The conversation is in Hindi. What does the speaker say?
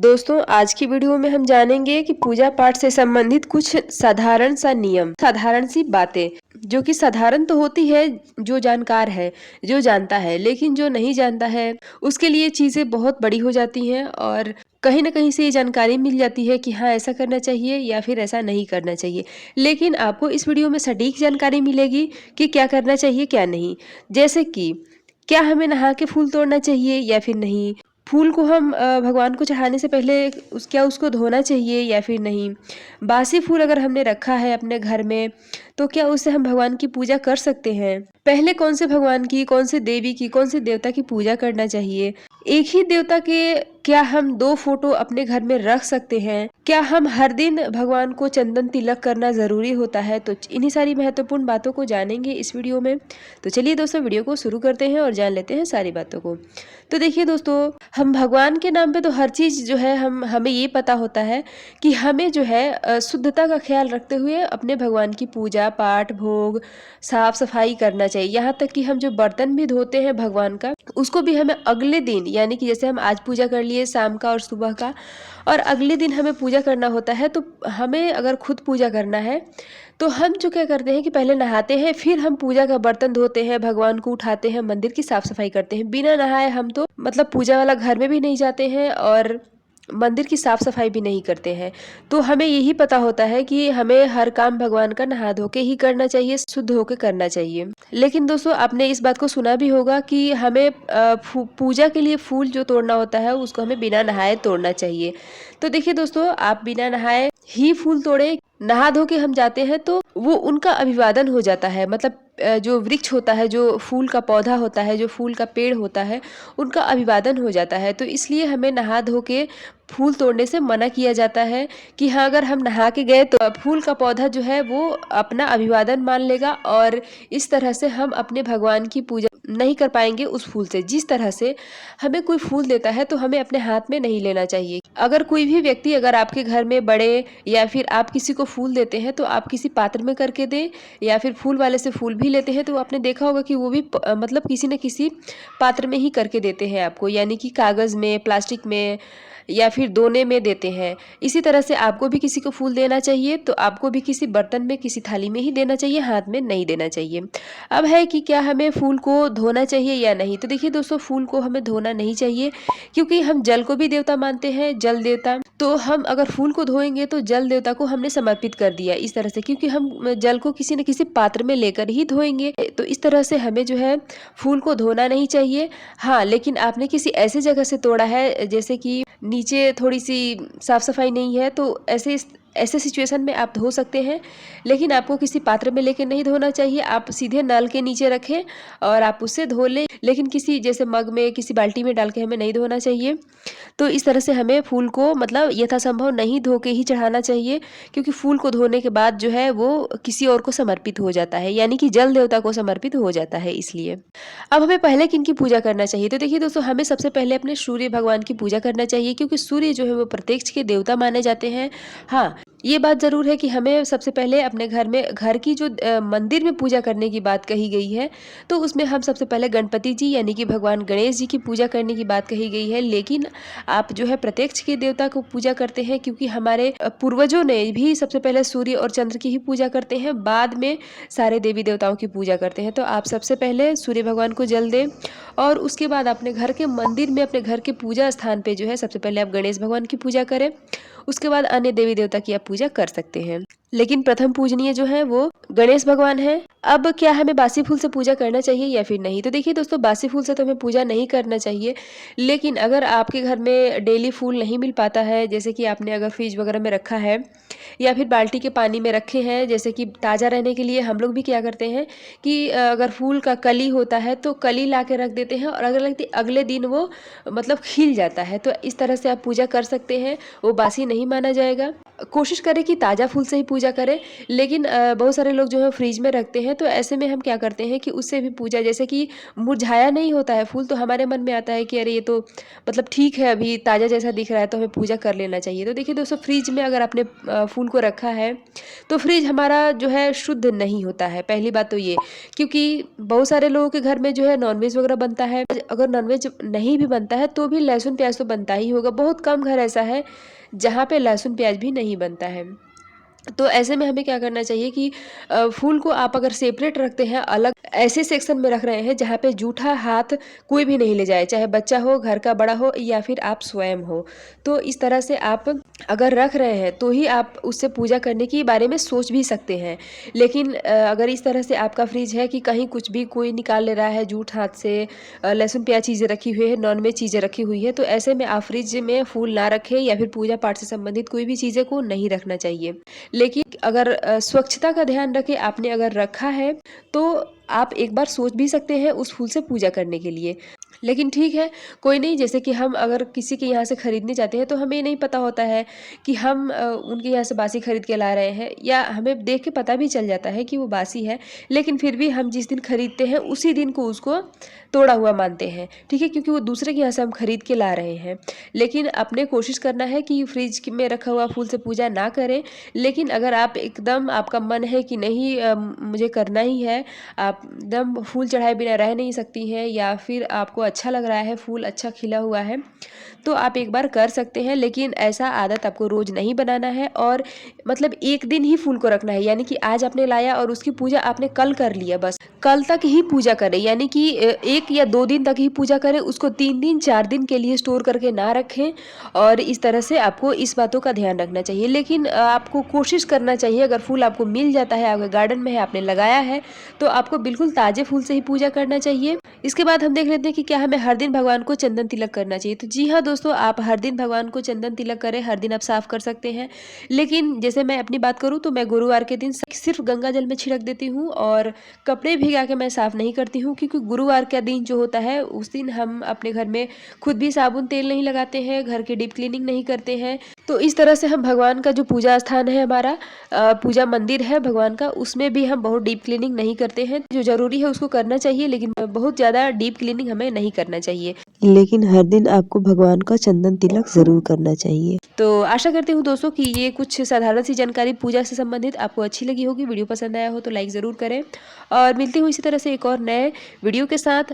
दोस्तों आज की वीडियो में हम जानेंगे कि पूजा पाठ से संबंधित कुछ साधारण सा नियम, साधारण सी बातें जो कि साधारण तो होती है, जो जानकार है, जो जानता है, लेकिन जो नहीं जानता है उसके लिए चीजें बहुत बड़ी हो जाती हैं और कहीं ना कहीं से ये जानकारी मिल जाती है कि हाँ ऐसा करना चाहिए या फिर ऐसा नहीं करना चाहिए। लेकिन आपको इस वीडियो में सटीक जानकारी मिलेगी कि क्या करना चाहिए क्या नहीं। जैसे कि क्या हमें नहा के फूल तोड़ना चाहिए या फिर नहीं, फूल को हम भगवान को चढ़ाने से पहले क्या उसको धोना चाहिए या फिर नहीं, बासी फूल अगर हमने रखा है अपने घर में तो क्या उससे हम भगवान की पूजा कर सकते हैं, पहले कौन से भगवान की, कौन से देवी की, कौन से देवता की पूजा करना चाहिए, एक ही देवता के क्या हम दो फोटो अपने घर में रख सकते हैं, क्या हम हर दिन भगवान को चंदन तिलक करना जरूरी होता है। तो इन्हीं सारी महत्वपूर्ण बातों को जानेंगे इस वीडियो में। तो चलिए दोस्तों वीडियो को शुरू करते हैं और जान लेते हैं सारी बातों को। तो देखिए दोस्तों, हम भगवान के नाम पे तो हर चीज़ जो है हमें ये पता होता है कि हमें जो है शुद्धता का ख्याल रखते हुए अपने भगवान की पूजा पाठ भोग साफ सफाई करना चाहिए। यहाँ तक कि हम जो बर्तन भी धोते हैं भगवान का उसको भी हमें अगले दिन, यानी कि जैसे हम आज पूजा कर लिए शाम का और सुबह का, और अगले दिन हमें पूजा करना होता है, तो हमें अगर खुद पूजा करना है तो हम जो क्या करते हैं कि पहले नहाते हैं, फिर हम पूजा का बर्तन धोते हैं, भगवान को उठाते हैं, मंदिर की साफ सफाई करते हैं। बिना नहाए हम तो मतलब पूजा वाला घर में भी नहीं जाते हैं और मंदिर की साफ सफाई भी नहीं करते हैं। तो हमें यही पता होता है कि हमें हर काम भगवान का नहा धो के ही करना चाहिए, शुद्ध होके करना चाहिए। लेकिन दोस्तों आपने इस बात को सुना भी होगा कि हमें पूजा के लिए फूल जो तोड़ना होता है उसको हमें बिना नहाए तोड़ना चाहिए। तो देखिए दोस्तों, आप बिना नहाए ही फूल तोड़े, नहा धो के हम जाते हैं तो वो उनका अभिवादन हो जाता है। मतलब जो वृक्ष होता है, जो फूल का पौधा होता है, जो फूल का पेड़ होता है, उनका अभिवादन हो जाता है। तो इसलिए हमें नहा धो के फूल तोड़ने से मना किया जाता है कि हाँ अगर हम नहा के गए तो फूल का पौधा जो है वो अपना अभिवादन मान लेगा और इस तरह से हम अपने भगवान की पूजा नहीं कर पाएंगे उस फूल से। जिस तरह से हमें कोई फूल देता है तो हमें अपने हाथ में नहीं लेना चाहिए। अगर कोई भी व्यक्ति अगर आपके घर में बड़े या फिर आप किसी को फूल देते हैं तो आप किसी पात्र में करके दें, या फिर फूल वाले से फूल भी लेते हैं तो आपने देखा होगा कि वो भी मतलब किसी न किसी पात्र में ही करके देते हैं आपको, यानी कि कागज़ में, प्लास्टिक में या फिर दोने में देते हैं। इसी तरह से आपको भी किसी को फूल देना चाहिए तो आपको भी किसी बर्तन में, किसी थाली में ही देना चाहिए, हाथ में नहीं देना चाहिए। अब है कि क्या हमें फूल को धोना चाहिए या नहीं। तो देखिए दोस्तों, फूल को हमें धोना नहीं चाहिए क्योंकि हम जल को भी देवता मानते हैं, जल देवता। तो हम अगर फूल को धोएंगे तो जल देवता को हमने समर्पित कर दिया इस तरह से, क्योंकि हम जल को किसी न किसी पात्र में लेकर ही धोएंगे। तो इस तरह से हमें जो है फूल को धोना नहीं चाहिए। हाँ, लेकिन आपने किसी ऐसे जगह से तोड़ा है जैसे कि नीचे थोड़ी सी साफ सफाई नहीं है तो ऐसे सिचुएशन में आप धो सकते हैं, लेकिन आपको किसी पात्र में लेके नहीं धोना चाहिए। आप सीधे नल के नीचे रखें और आप उससे धो लें, लेकिन किसी जैसे मग में, किसी बाल्टी में डाल के हमें नहीं धोना चाहिए। तो इस तरह से हमें फूल को मतलब यथासंभव नहीं धो के ही चढ़ाना चाहिए, क्योंकि फूल को धोने के बाद जो है वो किसी और को समर्पित हो जाता है, यानी कि जल देवता को समर्पित हो जाता है। इसलिए अब हमें पहले किन की पूजा करना चाहिए। तो देखिए दोस्तों, हमें सबसे पहले अपने सूर्य भगवान की पूजा करना चाहिए, क्योंकि सूर्य जो है वो प्रत्यक्ष के देवता माने जाते हैं। हाँ, ये बात जरूर है कि हमें सबसे पहले अपने घर में, घर की जो मंदिर में पूजा करने की बात कही गई है, तो उसमें हम सबसे पहले गणपति जी यानी कि भगवान गणेश जी की पूजा करने की बात कही गई है। लेकिन आप जो है प्रत्यक्ष के देवता को पूजा करते हैं, क्योंकि हमारे पूर्वजों ने भी सबसे पहले सूर्य और चंद्र की ही पूजा करते हैं, बाद में सारे देवी देवताओं की पूजा करते हैं। तो आप सबसे पहले सूर्य भगवान को जल दें और उसके बाद अपने घर के मंदिर में, अपने घर के पूजा स्थान पे जो है सबसे पहले आप गणेश भगवान की पूजा करें। उसके बाद अन्य देवी देवता की आप पूजा कर सकते हैं, लेकिन प्रथम पूजनीय जो है वो गणेश भगवान है। अब क्या हमें बासी फूल से पूजा करना चाहिए या फिर नहीं। तो देखिए दोस्तों, बासी फूल से तो हमें पूजा नहीं करना चाहिए, लेकिन अगर आपके घर में डेली फूल नहीं मिल पाता है, जैसे कि आपने अगर फ्रिज वगैरह में रखा है या फिर बाल्टी के पानी में रखे हैं, जैसे कि ताज़ा रहने के लिए हम लोग भी क्या करते हैं कि अगर फूल का कली होता है तो कली ला के रख देते हैं और अगर अगले दिन वो मतलब खिल जाता है, तो इस तरह से आप पूजा कर सकते हैं, वो बासी नहीं माना जाएगा। कोशिश करें कि ताज़ा फूल से ही पूजा करें, लेकिन बहुत सारे लोग जो है फ्रिज में रखते हैं, तो ऐसे में हम क्या करते हैं कि उससे भी पूजा, जैसे कि मुरझाया नहीं होता है फूल, तो हमारे मन में आता है कि अरे ये तो मतलब ठीक है, अभी ताज़ा जैसा दिख रहा है, तो हमें पूजा कर लेना चाहिए। तो देखिए दोस्तों, फ्रिज में अगर आपने फूल को रखा है, तो फ्रिज हमारा जो है शुद्ध नहीं होता है, पहली बात तो ये। क्योंकि बहुत सारे लोगों के घर में जो है नॉनवेज वगैरह बनता है, अगर नॉनवेज नहीं भी बनता है तो भी लहसुन प्याज तो बनता ही होगा। बहुत कम घर ऐसा है जहाँ पे लहसुन प्याज भी नहीं बनता है। तो ऐसे में हमें क्या करना चाहिए कि फूल को आप अगर सेपरेट रखते हैं, अलग ऐसे सेक्शन में रख रहे हैं जहाँ पे जूठा हाथ कोई भी नहीं ले जाए, चाहे बच्चा हो, घर का बड़ा हो या फिर आप स्वयं हो। तो इस तरह से आप अगर रख रहे हैं तो ही आप उससे पूजा करने के बारे में सोच भी सकते हैं। लेकिन अगर इस तरह से आपका फ्रिज है कि कहीं कुछ भी कोई निकाल ले रहा है जूठ हाथ से, लहसुन प्याज चीज़ें रखी हुई है, नॉन-वेज चीज़ें रखी हुई है, तो ऐसे में आप फ्रिज में फूल ना रखें या फिर पूजा पाठ से संबंधित कोई भी चीज़ें को नहीं रखना चाहिए। लेकिन अगर स्वच्छता का ध्यान रखें, आपने अगर रखा है, तो आप एक बार सोच भी सकते हैं उस फूल से पूजा करने के लिए। लेकिन ठीक है, कोई नहीं, जैसे कि हम अगर किसी के यहाँ से खरीदने जाते हैं, तो हमें नहीं पता होता है कि हम उनके यहाँ से बासी खरीद के ला रहे हैं, या हमें देख के पता भी चल जाता है कि वो बासी है, लेकिन फिर भी हम जिस दिन खरीदते हैं उसी दिन को उसको तोड़ा हुआ मानते हैं, ठीक है? क्योंकि वो दूसरे के यहाँ से हम खरीद के ला रहे हैं। लेकिन अपने कोशिश करना है कि फ्रिज में रखा हुआ फूल से पूजा ना करें। लेकिन अगर आप एकदम आपका मन है कि नहीं, मुझे करना ही है, आप एकदम फूल चढ़ाए बिना रह नहीं सकती हैं, या फिर आपको अच्छा लग रहा है, फूल अच्छा खिला हुआ है, तो आप एक बार कर सकते हैं। लेकिन ऐसा आदत आपको रोज़ नहीं बनाना है, और मतलब एक दिन ही फूल को रखना है, यानी कि आज आपने लाया और उसकी पूजा आपने कल कर लिया, बस कल तक ही पूजा करें, यानी कि 1 या 2 दिन तक ही पूजा करें, उसको 3 दिन 4 दिन के लिए स्टोर करके ना रखें। और इस तरह से आपको इस बातों का ध्यान रखना चाहिए। लेकिन आपको कोशिश करना चाहिए, अगर फूल आपको मिल जाता है, आपके गार्डन में है, आपने लगाया है, तो आपको बिल्कुल ताज़े फूल से ही पूजा करना चाहिए। इसके बाद हम देख लेते हैं कि क्या हमें हर दिन भगवान को चंदन तिलक करना चाहिए। तो जी हाँ दोस्तों, आप हर दिन भगवान को चंदन तिलक करें, हर दिन आप साफ कर सकते हैं। लेकिन जैसे मैं अपनी बात करूँ, तो मैं गुरुवार के दिन सिर्फ गंगा जल में छिड़क देती हूँ, और कपड़े भिगा के मैं साफ नहीं करती हूँ, क्योंकि गुरुवार का दिन जो होता है, उस दिन हम अपने घर में खुद भी साबुन तेल नहीं लगाते हैं, घर की डीप क्लीनिंग नहीं करते हैं। तो इस तरह से हम भगवान का जो पूजा स्थान है हमारा, पूजा मंदिर है भगवान का, उसमें भी हम बहुत डीप क्लीनिंग नहीं करते हैं। जो ज़रूरी है उसको करना चाहिए, लेकिन बहुत ज़्यादा डीप क्लीनिंग हमें नहीं करना चाहिए। लेकिन हर दिन आपको भगवान का चंदन तिलक ज़रूर करना चाहिए। तो आशा करती हूँ दोस्तों कि ये कुछ साधारण सी जानकारी पूजा से संबंधित आपको अच्छी लगी होगी। वीडियो पसंद आया हो तो लाइक ज़रूर करें, और मिलती हूँ इसी तरह से एक और नए वीडियो के साथ।